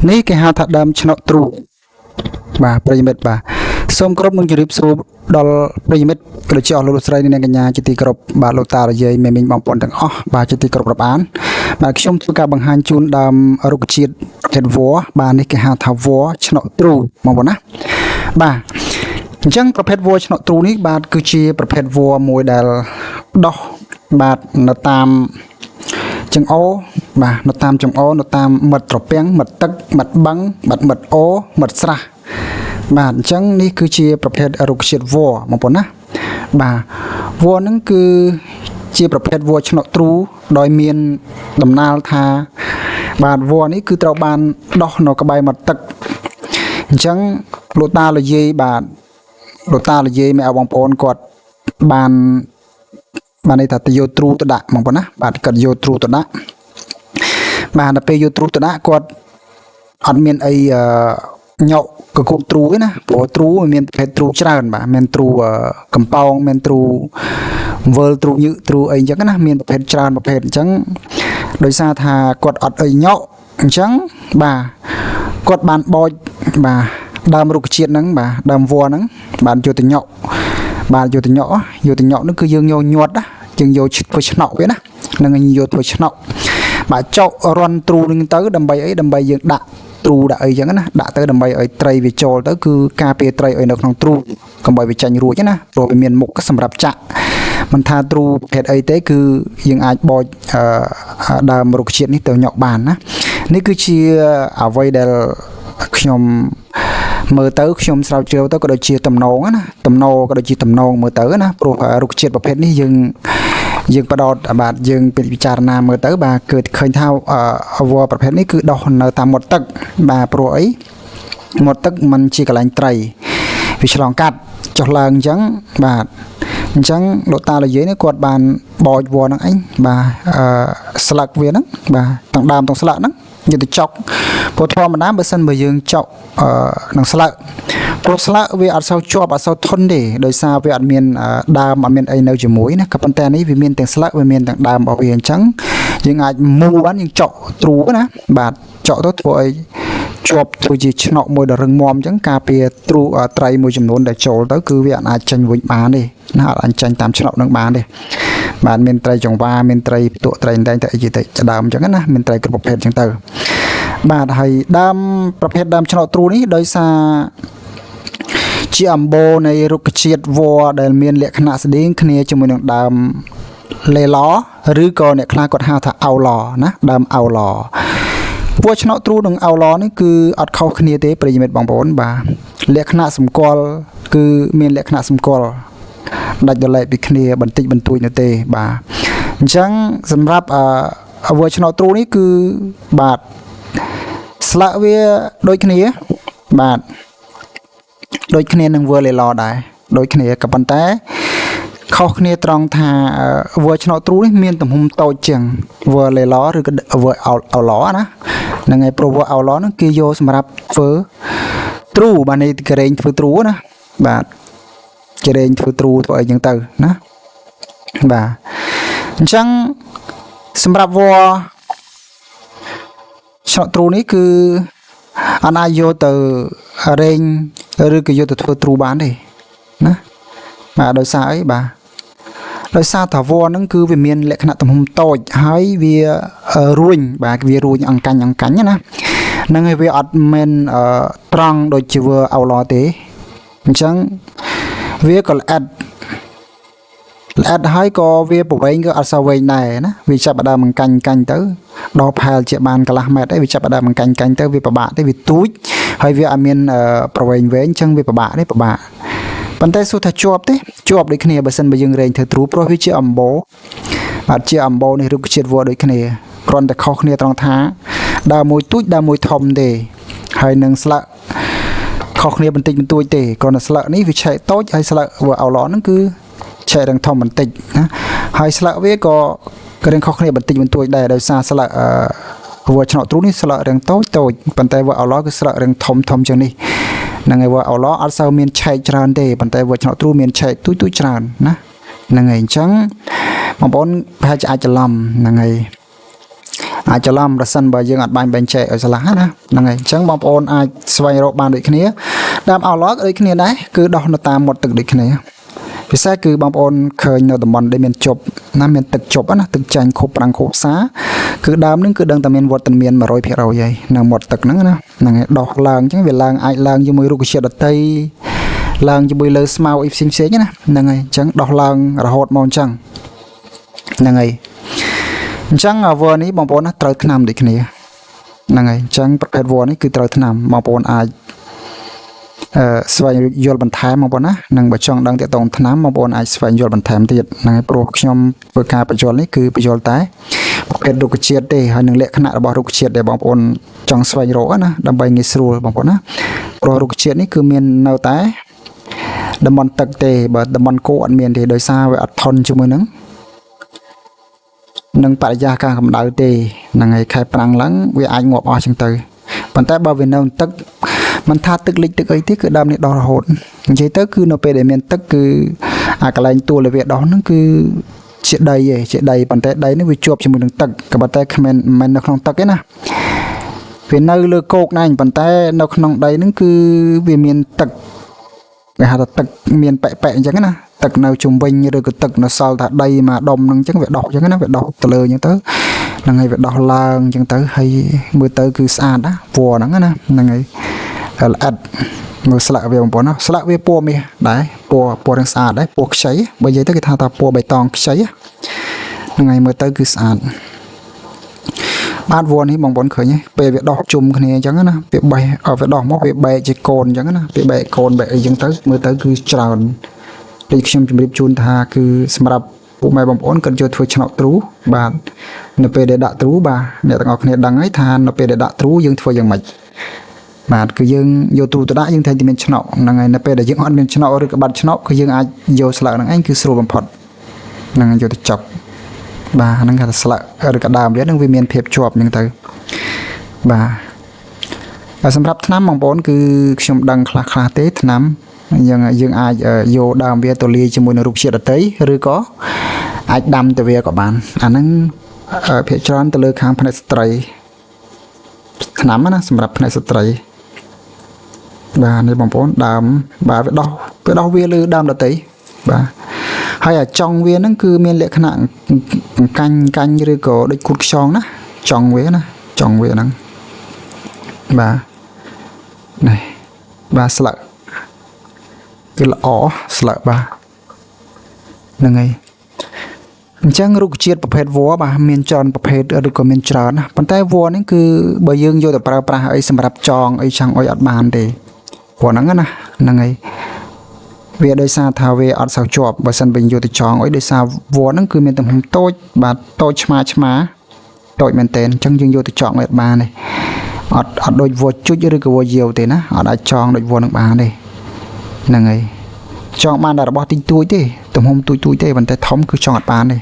នេះគេហៅថាដើមឆ្នោតទ្រូបាទប្រិយមិត្តបាទសូមគោរពនឹងជម្រាបសួរដល់ប្រិយមិត្តក៏ដូចជាអស់លោកស្រីនិងកញ្ញាជាទីគោរពបាទលោកតារយាយមេមីងបងប្អូនទាំងអស់បាទជាទីគោរពរាប់អានបាទខ្ញុំធ្វើការបង្ហាញជូនដើមរុក្ខជាតិប្រភេទវល្លិបាទនេះគេហៅថាវល្លិឆ្នោតទ្រូបងប្អូនណាបាទអញ្ចឹងប្រភេទវល្លិឆ្នោតទ្រូនេះបាទគឺជាប្រភេទវល្លិមួយដែលដោះបាទនៅតាមចង្អោបាទនៅតាមចង្អោនៅតាមមាត់ត្រពាំងមាត់ទឹកមាត់បឹងមាត់អូមាត់ស្រះបាទអញ្ចឹងនេះគឺជាប្រភេទរុក្ខជាតិវល្លិបងប្អូនណាបាទវល្លិហ្នឹងគឺជាប្រភេទវល្លិឆ្នោតទ្រូដោយមានដំណាលថាបាទវល្លិនេះគឺត្រូវបានដោះនៅក្បែរមាត់ទឹកអញ្ចឹងលោកតាលោកយាយបាទលោកតាលោកយាយមេបងប្អូនគាត់បានន័យថាទៅយកទ្រូទៅដាក់បងប្អូនណាបាទគាត់យកទ្រូទៅដាក់បាទដល់ពេលយកទ្រូទៅដាក់គាត់អត់មានអីញក់កគូទ្រូទេណាព្រោះទ្រូមានប្រភេទទ្រូច្រើនបាទមានទ្រូកំប៉ោងមានទ្រូវើលទ្រូញឹកទ្រូអីអញ្ចឹងណាមានប្រភេទច្រើនប្រភេទអញ្ចឹងដោយសារថាគាត់អត់អីញក់អញ្ចឹងបាទគាត់បានបោចបាទដើមរុក្ខជាតិហ្នឹងបាទដើមវល្លិហ្នឹងបានយកទៅញក់បាទយកទៅញក់នោះគឺយើងយកញាត់ណាយើងយកធ្វើឆ្នោកវាណានឹងយកធ្វើឆ្នោកបាទចោករន់ទ្រូនឹងទៅដើម្បីអីដើម្បីយើងដាក់ទ្រូដាក់អីចឹងណាដាក់ទៅដើម្បីឲ្យត្រីវាចូលទៅគឺការពារត្រីឲ្យនៅក្នុងទ្រូកុំឲ្យវាចាញ់រួចណាព្រោះវាមានមុខសម្រាប់ចាក់មិនថាទ្រូប្រភេទអីទេគឺយើងអាចបោចដើមរុក្ខជាតិនេះទៅញក់បានណានេះគឺជាអ្វីដែលខ្ញុំមើលទៅខ្ញុំស្រាវជ្រាវទៅក៏ដូចជាតំណងណាតំណក៏ដូចជាតំណងមើលទៅណាព្រោះរុក្ខជាតិប្រភេទនេះយើងបដោតបាទយើងពិចារណាមើលទៅបាទគឺឃើញថាវល្លិប្រភេទនេះគឺដោះនៅតាមមាត់ទឹកបាទព្រោះអីមាត់ទឹកมันជាកន្លែងត្រីវាឆ្លងកាត់ចុះឡើងអញ្ចឹងបាទអញ្ចឹងលោកតាលោកយាយនេះគាត់បានបោចវល្លិហ្នឹងអញបាទស្លឹកវាហ្នឹងបាទទាំងដើមទាំងស្លឹកហ្នឹងយកទៅចុកព្រោះធម្មតាបើសិនបើយើងចុកនឹងស្លឹកព្រោះស្លឹកវាអត់សូវជាប់អត់សូវធន់ទេដោយសារវាអត់មានដើមអត់មានអីនៅជាមួយណាក៏ប៉ុន្តែនេះវាមានទាំងស្លឹកវាមានទាំងដើមរបស់វាអញ្ចឹងយើងអាចមូបានយើងចុកទ្រូណាបាទចុកទៅធ្វើឲ្យជាប់ធ្វើជាឆ្នោកមួយដ៏រឹងមាំអញ្ចឹងការពារទ្រូត្រីមួយចំនួនដែលចូលទៅគឺវាអាចចាញ់វិញបានទេណាអត់អាចចាញ់តាមឆ្នោកនឹងបានទេបាទមានត្រីចង្វាមានត្រីផ្ទក់ត្រីតែងតែអីទៅដើមអញ្ចឹងណាមានត្រីគ្រប់ប្រភេទអញ្ចឹងទៅបាទហើយដើមប្រភេទដើមឆ្នោតទ្រូនេះដោយសារជាអំបូរនៃរុក្ខជាតិវល្លិដែលមានលក្ខណៈស្តៀងគ្នាជាមួយនឹងដើមលេឡឬក៏អ្នកខ្លះគាត់ហៅថាអោឡណាដើមអោឡវល្លិឆ្នោតទ្រូនិងអោឡនេះគឺអត់ខុសគ្នាទេប្រិយមិត្តបងប្អូនបាទលក្ខណៈសម្គាល់គឺមានលក្ខណៈសម្គាល់ដាច់ដលែកពីគ្នាបន្តិចបន្តួចនោះទេបាទអញ្ចឹងសម្រាប់វល្លិឆ្នោតទ្រូនេះគឺបាទស្លឹកវាដូចគ្នាបាទដូចគ្នានឹងវល្លិលេឡដែរដូចគ្នាក៏ប៉ុន្តែខុសគ្នាត្រង់ថាវល្លិឆ្នោតទ្រូនេះមានទំហំតូចជាងវល្លិលេឡឬក៏វល្លិអោឡណាហ្នឹងហើយព្រោះវល្លិអោឡហ្នឹងគេយកសម្រាប់ធ្វើទ្រូបាទនេះកេរែងធ្វើទ្រូណាបាទកេរែងធ្វើទ្រូធ្វើអីចឹងទៅណាបាទអញ្ចឹងសម្រាប់វល្លិឆ្នោតទ្រូនេះគឺអត់អាចយកទៅរែងឬក៏យកទៅធ្វើទ្រូបានទេណាបាទដោយសារអីបាទដោយសារថាវល្លិហ្នឹងគឺវាមានលក្ខណៈទំហំតូចហើយវារួញបាទវារួញអង្កាញ់ណាហ្នឹងហើយវាអត់មានត្រង់ដូចជាវល្លិអោឡទេអញ្ចឹងវាក៏ល្អិតហើយក៏វាប្រវែងក៏អត់សូវវែងដែរណាវាចាប់ដើមអង្កាញ់ទៅដល់ផែលជាបានកន្លះម៉ែត្រឯងវាចាប់ដើមអង្កាញ់ទៅវាពិបាកទេវាទូចហើយវាអត់មានប្រវែងវែងអញ្ចឹងវាពិបាកប៉ុន្តែសួរថាជាប់ទេជាប់ដូចគ្នាបើសិនបើយើងរែងធ្វើទ្រូព្រោះវាជាអំបូរបាទជាអំបូរនៃរុក្ខជាតិវល្លិដូចគ្នាគ្រាន់តែខុសគ្នាត្រង់ថាដើមមួយទូចដើមមួយធំទេហើយនឹងស្លឹកខុសគ្នាបន្តិចបន្តួចទេគ្រាន់តែស្លឹកនេះវាឆែកតូចហើយស្លឹកវល្លិអោឡហ្នឹងគឺឆែករឹងធំបន្តិចណាហើយស្លឹកវាក៏រៀងខុសគ្នាបន្តិចបន្តួចដែរដោយសារស្លឹកវល្លិឆ្នោតទ្រូនេះស្លឹករៀងតូចប៉ុន្តែវល្លិអោឡគឺស្លឹករៀងធំជាងនេះហ្នឹងហើយវល្លិអោឡអត់សូវមានឆែកច្រើនទេប៉ុន្តែវល្លិឆ្នោតទ្រូមានឆែកទូចច្រើនណាហ្នឹងហើយអញ្ចឹងបងប្អូនប្រហែលជាអាចច្រឡំហ្នឹងហើយ អាចច្រឡំប្រសិនបើយើងអត់បាញ់បែងចែកឲ្យឆ្លាស់ណាហ្នឹងហើយអញ្ចឹងបងប្អូនអាចស្វែងរកបានដូចគ្នាដើមអោឡកដូចគ្នាដែរគឺដោះនៅតាមមាត់ទឹកដូចគ្នាពិសេសគឺបងប្អូនឃើញនៅតំបន់ដែលមានជប់ណាមានទឹកជប់ណាទឹកចាញ់ខូបប្រាំងខូបសាគឺដើមហ្នឹងគឺដឹងតែមានវត្តមាន 100% ហើយនៅមាត់ទឹកហ្នឹងណាហ្នឹងហើយដោះឡើងអញ្ចឹងវាឡើងអាចឡើងជាមួយរុក្ខជាតិដទៃឡើងជាមួយលើស្មៅអីផ្សេងៗណាហ្នឹងហើយអញ្ចឹងដោះឡើងរហូតមកអញ្ចឹងហ្នឹងហើយអញ្ចឹងវល្លិនេះបងប្អូនណាត្រូវថ្នាំដូចគ្នាហ្នឹងហើយអញ្ចឹងប្រភេទវល្លិនេះគឺត្រូវថ្នាំបងប្អូនអាចស្វែងយល់បន្ថែមបងប្អូនណានឹងបើចង់ដឹងទាក់ទងថ្នាំបងប្អូនអាចស្វែងយល់បន្ថែមទៀតហ្នឹងហើយព្រោះខ្ញុំធ្វើការបញ្យល់នេះគឺបញ្យល់តែប្រភេទរុក្ខជាតិទេហើយនឹងលក្ខណៈរបស់រុក្ខជាតិដែលបងប្អូនចង់ស្វែងរកណាដើម្បីងាយស្រួលបងប្អូនណាព្រោះរុក្ខជាតិនេះគឺមាននៅតែតំបន់ទឹកទេបើតំបន់គោអត់មានទេដោយសារវាអត់ធន់ជាមួយនឹងបរិយាកាសកម្ដៅទេហ្នឹងហើយខែប្រាំងឡើងវាអាចងាប់អស់ចឹងទៅប៉ុន្តែបើវានៅទឹកមិនថាទឹកលិចទឹកអីទេគឺដើមនេះដោះរហូតនិយាយទៅគឺនៅពេលដែលមានទឹកគឺអាកន្លែងទួលដែលវាដោះហ្នឹងគឺជាដីឯងជាដីប៉ុន្តែដីនេះវាជាប់ជាមួយនឹងទឹកក៏ប៉ុន្តែគ្មានមិននៅក្នុងទឹកទេណាវានៅលើគោកណាស់ប៉ុន្តែនៅក្នុងដីហ្នឹងគឺវាមានទឹកគេហៅថាទឹកមានប៉ែកអញ្ចឹងណាទឹកនៅជុំវិញឬក៏ទឹកនៅសល់ថាដីមកដុំហ្នឹងអញ្ចឹងវាដោះអញ្ចឹងណាវាដោះទៅលើអញ្ចឹងទៅហ្នឹងហើយវាដោះឡើងអញ្ចឹងទៅហើយមើលទៅគឺស្អាតណាពណ៌ហ្នឹងណាហ្នឹងហើយល្អិតមើលស្លឹកវាបងប្អូនណាស្លឹកវាពណ៌មាសដែរពណ៌នឹងស្អាតដែរពណ៌ខ្ចីបើនិយាយទៅគេថាពណ៌បៃតងខ្ចីហ្នឹងហើយមើលទៅគឺស្អាតបាទវល្លិនេះបងប្អូនឃើញទេពេលវាដោះជុំគ្នាអញ្ចឹងណាវាបេះវាដោះមកវាបែកជាកូនអញ្ចឹងណាវាបែកកូនបែកអីអញ្ចឹងទៅមើលទៅគឺច្រើនដូចខ្ញុំជម្រាបជូនថាគឺសម្រាប់ពុកម៉ែបងប្អូនគាត់យកធ្វើឆ្នោតទ្រូបាទនៅពេលដែលដាក់ទ្រូបាទអ្នកទាំងអស់គ្នាដឹងហើយថានៅពេលដែលដាក់ទ្រូយើងធ្វើយ៉ាងម៉េចបាទគឺយើងយកទ្រូទៅដាក់យើងតែមានឆ្នោតហ្នឹងហើយនៅពេលដែលយើងអត់មានឆ្នោតឬក៏បាត់ឆ្នោតគឺយើងអាចយកស្លឹកហ្នឹងឯងគឺស្រួលបំផុតហ្នឹងយកទៅចាប់បាទហ្នឹងគេថាស្លឹកឬក៏ដើមវានឹងវាមានភាពជាប់អញ្ចឹងទៅបាទហើយសម្រាប់ថ្នាំបងប្អូនគឺខ្ញុំដឹងខ្លះទេថ្នាំយើងអាចយកដើមវាទៅលាយជាមួយនឹងរុក្ខជាតិដទៃឬក៏អាចដាំទៅវាក៏បានអាហ្នឹងភាគច្រើនទៅលើខាងផ្នែកស្ត្រីថ្នាំណាសម្រាប់ផ្នែកស្ត្រីបាទនេះបងប្អូនដើមបាទវាដោះវាលើដើមដទៃបាទហើយអាចង់វាហ្នឹងគឺមានលក្ខណៈកាញ់ឬក៏ដូចគូតខ្យងណាចង់វាហ្នឹងបាទនេះបាទស្លឹកគឺល្អស្លឹកបាទហ្នឹងហើយអញ្ចឹងរុក្ខជាតិប្រភេទវល្លិបាទមានច្រើនប្រភេទឬក៏មានច្រើនណាប៉ុន្តែវល្លិនេះគឺបើយើងយកទៅប្រើប្រាស់អីសម្រាប់ចងអីចង់អុយអត់បានទេព្រោះហ្នឹងណាហ្នឹងហើយវាដោយសារថាវាអត់សូវជាប់បើសិនបើយកទៅចងអុយដោយសារវល្លិហ្នឹងគឺមានទំហំតូចបាទតូចឆ្មាតូចមែនតើអញ្ចឹងយើងយកទៅចងអុយអត់បានទេអត់ដូចវល្លិជុចឬក៏វល្លិយាវទេណាអត់អាចចងដូចវល្លិនឹងបានទេហ្នឹងហើយចងបានតែរបស់ទីទួយទេទំហំទួយទេប៉ុន្តែធំគឺចងអត់បានទេ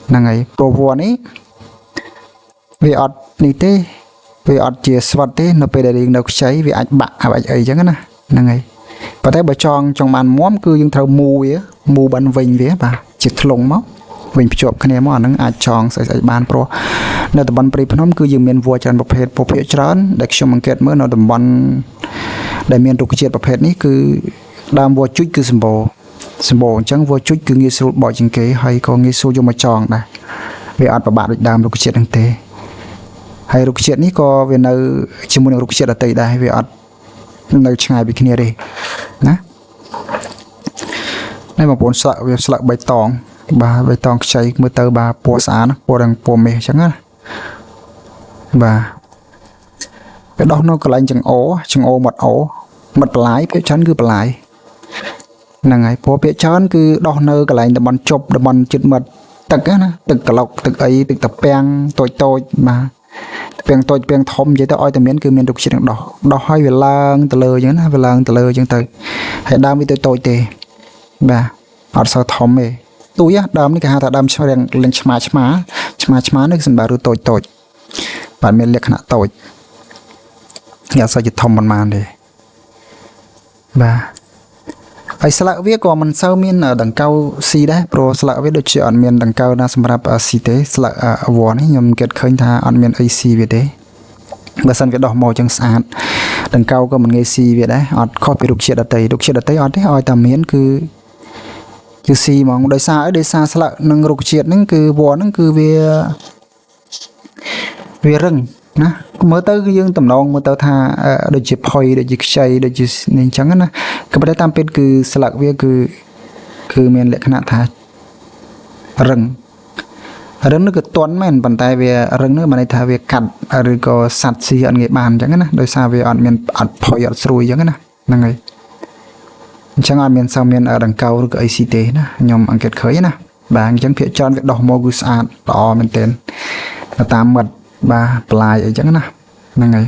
ហ្នឹងហើយព្រោះវល្លិនេះវាអត់នេះទេវាអត់ជាស្វិតទេនៅពេលដែលយើងនៅខ្ចីវាអាចបាក់អាចអីចឹងណាហ្នឹងហើយប៉ុន្តែបើចងបានមុំគឺយើងត្រូវមូបានវិញវាបាទជាធ្លុងមកវិញភ្ជាប់គ្នាមកអាហ្នឹងអាចចងស្អីបានព្រោះនៅតំបន់ព្រៃភ្នំគឺយើងមានវល្លិច្រើនប្រភេទភាគច្រើនដែលខ្ញុំអង្កេតមើលនៅតំបន់ដែលមានរុក្ខជាតិប្រភេទនេះគឺដើមវល្លិជុចគឺសម្បូរអញ្ចឹងវល្លិជុចគឺងាយស្រួលបកជាងគេហើយក៏ងាយស្រួលយកមកចងដែរវាអត់ពិបាកដូចដើមរុក្ខជាតិហ្នឹងទេហើយរុក្ខជាតិនេះក៏វានៅជាមួយនឹងរុក្ខជាតិដទៃដែរវាអត់នៅឆ្ងាយពីគ្នាទេណានេះបងប្អូនស្លឹកវាស្លឹកបៃតងបាទបៃតងខ្ចីមើលទៅបាទពណ៌ស្អាតពណ៌រឹងពណ៌មាសអញ្ចឹងណាបាទវាដោះនៅកន្លែងចង្អូមាត់មាត់បន្លាយភាគច្រើនគឺបន្លាយហ្នឹងហើយព្រោះភាគច្រើនគឺដោះនៅកន្លែងតំបន់ជប់តំបន់ជិតមាត់ទឹកណាទឹកក្លោកទឹកអីទឹកតាពាំងតូចបាទពាំងតូចពាំងធំនិយាយទៅឲ្យតែមានគឺមានរុក្ខជាតិនឹងដោះឲ្យវាឡើងទៅលើអញ្ចឹងណាវាឡើងទៅលើអញ្ចឹងទៅហើយដើមវាតូចទេបាទអត់សូវធំទេទូចដើមនេះគេហៅថាដើមលេងឆ្មានេះសម្រាប់ឬតូចបាទមានលក្ខណៈតូចវាអត់សូវជាធំប៉ុន្មានទេបាទ ហើយស្លឹកវាក៏មិនសូវមានដង្កូវស៊ីដែរព្រោះស្លឹកវាដូចជាអត់មានដង្កូវណាសម្រាប់ស៊ីទេស្លឹកវ័រនេះខ្ញុំគិតឃើញថាអត់មានអីស៊ីវាទេបើសិនវាដោះមកចឹងស្អាតដង្កូវក៏មិនងាយស៊ីវាដែរអត់ខុសពីរុក្ខជាតិដទៃរុក្ខជាតិដទៃអត់ទេឲ្យតែមានគឺស៊ីហ្មងដោយសារស្លឹកនិងរុក្ខជាតិហ្នឹងគឺវ័រហ្នឹងគឺវារឹងណាមើលទៅគឺយើងតំណងមើលទៅថាដូចជាផុយដូចជាខ្ចីដូចជានេះអញ្ចឹងណាក៏ប៉ុន្តែតាមពិតគឺស្លឹកវាគឺមានលក្ខណៈថារឹងនោះគឺទន់មែនប៉ុន្តែវារឹងនោះមិនន័យថាវាកាត់ឬក៏សាត់ស៊ីអត់ងាយបានអញ្ចឹងណាដោយសារវាអត់ផុយអត់ស្រួយអញ្ចឹងណាហ្នឹងហើយអញ្ចឹងអត់មានសូវមានដង្កូវឬក៏អីស៊ីទេណាខ្ញុំអង្កេតឃើញណាបាទអញ្ចឹងភាគច្រើនវាដោះមកគឺស្អាតល្អមែនទែនតាមមាត់បាទប្លាយអីចឹងណាហ្នឹងហើយ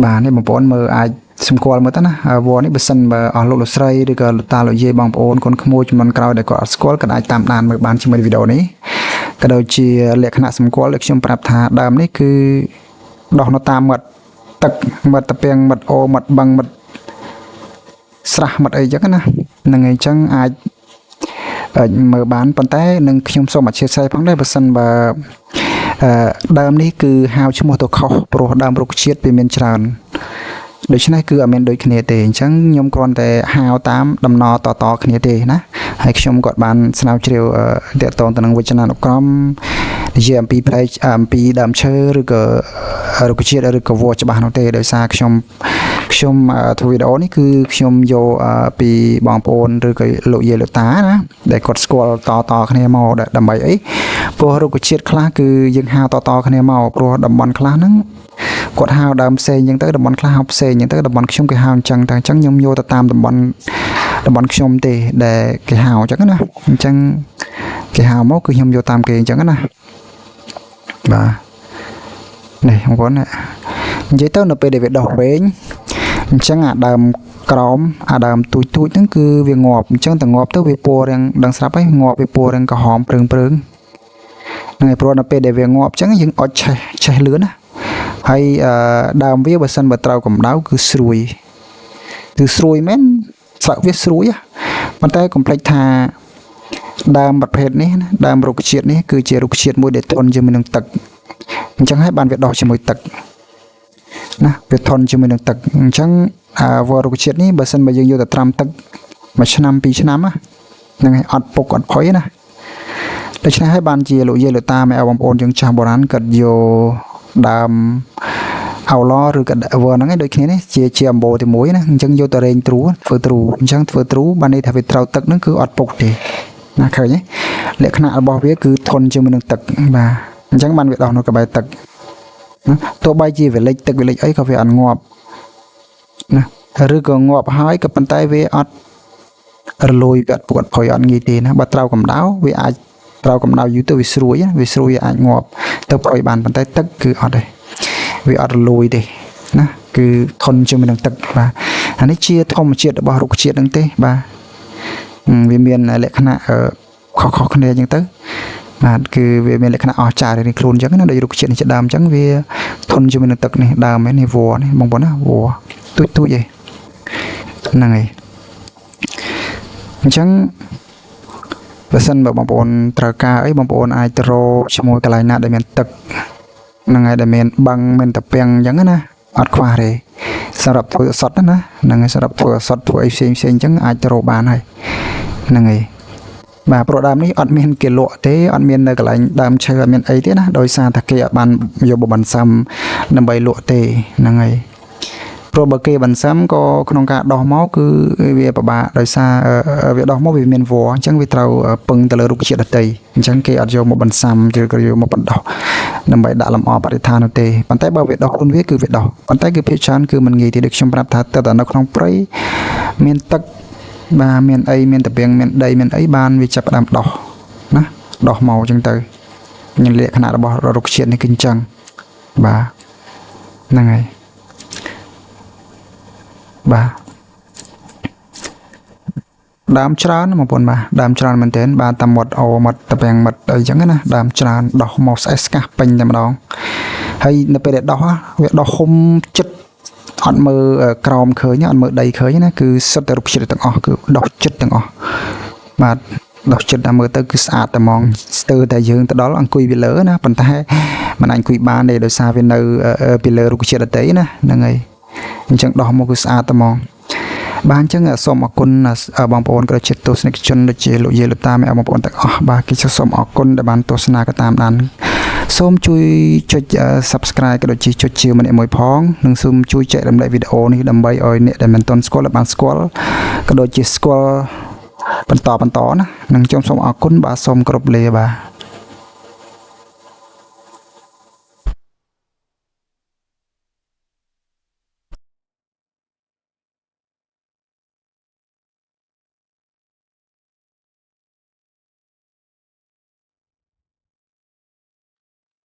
បាទនេះបងប្អូនមើលអាចសម្គាល់មើលទៅណាវ័រនេះបើសិនបើអស់លោកលោកស្រីឬក៏លោកតាលោកយាយបងប្អូនកូនក្មួយចំនួនក្រោយដែលគាត់អត់ស្គាល់គាត់អាចតាមដានមើលបានជាមួយវីដេអូនេះក៏ដូចជាលក្ខណៈសម្គាល់ដែលខ្ញុំប្រាប់ថាដើមនេះគឺដោះនៅតាមមាត់ទឹកមាត់តាពាំងមាត់អូមាត់បឹងមាត់ស្រះមាត់អីចឹងណាហ្នឹងហើយអញ្ចឹងអាចមើលបានប៉ុន្តែនឹងខ្ញុំសូមអធិស្ឋានផងដែរបើសិនបើដើមនេះគឺហៅឈ្មោះទៅខុសព្រោះដើមរុក្ខជាតិវាមានច្រើនដូច្នេះគឺអត់មានដូចគ្នាទេអញ្ចឹងខ្ញុំគ្រាន់តែហៅតាមដំណតគ្នាទេណាហើយខ្ញុំគាត់បានស្រាវជ្រាវទាក់ទងទៅនឹងវិជ្ជានុក្រមនិយាយអំពីផ្នែកអំពីដើមឈើឬក៏រុក្ខជាតិឬក៏វ័រច្បាស់នោះទេដោយសារខ្ញុំធ្វើវីដេអូនេះគឺខ្ញុំយកពីបងប្អូនឬក៏លោកយាយលោកតាណាដែលគាត់ស្គាល់តគ្នាមកដើម្បីអីព្រោះរុក្ខជាតិខ្លះគឺយើងហៅតគ្នាមកព្រោះតំបន់ខ្លះហ្នឹងគាត់ហៅដើមផ្សេងអញ្ចឹងទៅតំបន់ខ្លះហៅផ្សេងអញ្ចឹងទៅតំបន់ខ្ញុំគេហៅអញ្ចឹងតែអញ្ចឹងខ្ញុំយកទៅតាមតំបន់ខ្ញុំទេដែលគេហៅអញ្ចឹងណាអញ្ចឹងគេហៅមកគឺខ្ញុំយកតាមគេអញ្ចឹងណាបាទនេះបងប្អូននិយាយទៅនៅពេលដែលវាដោះវែងអញ្ចឹងអាដើមក្រោមអាដើមទូចហ្នឹងគឺវាងាប់អញ្ចឹងតែងាប់ទៅវាពណ៌រាងដឹងស្រាប់ហើយងាប់វាពណ៌រាងក្រហមព្រឹងហ្នឹងហើយព្រោះនៅពេលដែលវាងាប់អញ្ចឹងយើងអុជឆេះលឿនណាហើយដើមវាបើសិនបើត្រូវកម្ដៅគឺស្រួយមែនស្លឹកវាស្រួយប៉ុន្តែកុំភ្លេចថាដើមប្រភេទនេះណាដើមរុក្ខជាតិនេះគឺជារុក្ខជាតិមួយដែលធន់ជាមួយនឹងទឹកអញ្ចឹងហើយបានវាដោះជាមួយទឹកណាវាធន់ជាមួយនឹងទឹកអញ្ចឹងវរុក្ខជាតិនេះបើសិនបើយើងយកទៅត្រាំទឹក1ឆ្នាំ2ឆ្នាំហ្នឹងហើយអត់ពុកអត់ផុយណាដូច្នេះហើយបានជាលោកយាយលោកតាម៉ែឪបងប្អូនយើងចាស់បុរាណគាត់យកដើមអោឡឬក៏វ័រហ្នឹងឯងដូចគ្នានេះជាអំបូរទីមួយណាអញ្ចឹងយកទៅរែងទ្រូធ្វើទ្រូអញ្ចឹងធ្វើទ្រូបានន័យថាវាត្រូវទឹកហ្នឹងគឺអត់ពុកទេណាឃើញទេលក្ខណៈរបស់វាគឺធន់ជាមួយនឹងទឹកបាទអញ្ចឹងបានវាដោះនៅក្បែរទឹកណាទោះបីជាវាលិចទឹកវាលិចអីក៏វាអត់ងាប់ណាឬក៏ងាប់ហើយក៏ប៉ុន្តែវាអត់រលួយវាអត់ពុកអត់ផុយអត់ងាយទេណាបើត្រូវកម្ដៅវាអាចត្រូវកម្ដៅយូរទៅវាស្រួយវាអាចងាប់ទៅផុយបានប៉ុន្តែទឹកគឺអត់ទេវាអត់រលួយទេណាគឺធន់ជាមួយនឹងទឹកបាទអានេះជាធម្មជាតិរបស់រុក្ខជាតិហ្នឹងទេបាទវាមានលក្ខណៈខុសគ្នាអញ្ចឹងទៅបាទគឺវាមានលក្ខណៈអស្ចារ្យរៀងខ្លួនអញ្ចឹងណាដូចរុក្ខជាតិនេះជាដើមអញ្ចឹងវាធន់ជាមួយនឹងទឹកនេះដើមនេះវ័រនេះបងប្អូនណាវ័រទូចឯងហ្នឹងហើយអញ្ចឹងបើសិនបើបងប្អូនត្រូវការអីបងប្អូនអាចទៅរកជាមួយកន្លែងណាដែលមានទឹកហ្នឹងហើយដែលមានបឹងមានតាពាំងអញ្ចឹងណាអត់ខ្វះទេសម្រាប់ធ្វើអសតណាហ្នឹងហើយសម្រាប់ធ្វើអសតធ្វើអីផ្សេងអញ្ចឹងអាចទៅរកបានហើយហ្នឹងហើយបាទព្រោះដើមនេះអត់មានគេលក់ទេអត់មាននៅកន្លែងដើមឈើអត់មានអីទេណាដោយសារតែគេអត់បានយកបបិណ្ឌសាំដើម្បីលក់ទេហ្នឹងហើយព្រោះបើគេបន្សាំក៏ក្នុងការដោះមកគឺវាពិបាកដោយសារវាដោះមកវាមានវ័រអញ្ចឹងវាត្រូវពឹងទៅលើរុក្ខជាតិដទៃអញ្ចឹងគេអត់យកមកបន្សាំឬក៏យកមកបណ្ដោះដើម្បីដាក់លម្អបរិស្ថាននោះទេប៉ុន្តែបើវាដោះខ្លួនវាគឺវាដោះប៉ុន្តែគឺភាគច្រើនគឺមិនងាយទេដូចខ្ញុំប្រាប់ថាទៅតែនៅក្នុងព្រៃមានទឹកបាទមានអីមានតាពាំងមានដីមានអីបានវាចាប់ផ្ដើមដោះណាដោះមកអញ្ចឹងទៅមានលក្ខណៈរបស់រុក្ខជាតិនេះគឺអញ្ចឹងបាទហ្នឹងហើយបាទដើមច្រើនបងប្អូនបាទដើមច្រើនមែនទែនបាទតាមមាត់អូមាត់តាពាំងមាត់អីចឹងណាដើមច្រើនដោះមកស្អេះស្កះពេញតែម្ដងហើយនៅពេលដែលដោះវាដោះហុំចិត្ត អត់មើលក្រោមឃើញអត់មើលដីឃើញណាគឺសិតតែរុក្ខជាតិទាំងអស់គឺដុះចិត្តទាំងអស់បាទដុះចិត្តតែមើលទៅគឺស្អាតតែហ្មងស្ទើរតែយើងទៅដល់អង្គុយពីលើណាប៉ុន្តែមិនអាចអង្គុយបានទេដោយសារវានៅពីលើរុក្ខជាតិដទៃណាហ្នឹងហើយអញ្ចឹងដោះមកគឺស្អាតតែហ្មងបាទអញ្ចឹងសូមអរគុណបងប្អូនក៏ជាទស្សនិកជនដូចជាលោកយាយលោកតាបងប្អូនទាំងអស់បាទគេសូមអរគុណដែលបានទស្សនាក៏តាមដានសូមជួយចុច Subscribe ក៏ដូចជាចុចជាម្នាក់មួយផងនិងសូមជួយចែករំលែកវីដេអូនេះដើម្បីឲ្យអ្នកដែលមិនទាន់ស្គាល់បានស្គាល់ក៏ដូចជាស្គាល់បន្តណានិងខ្ញុំសូមអរគុណបាទសូមគោរពលាបាទ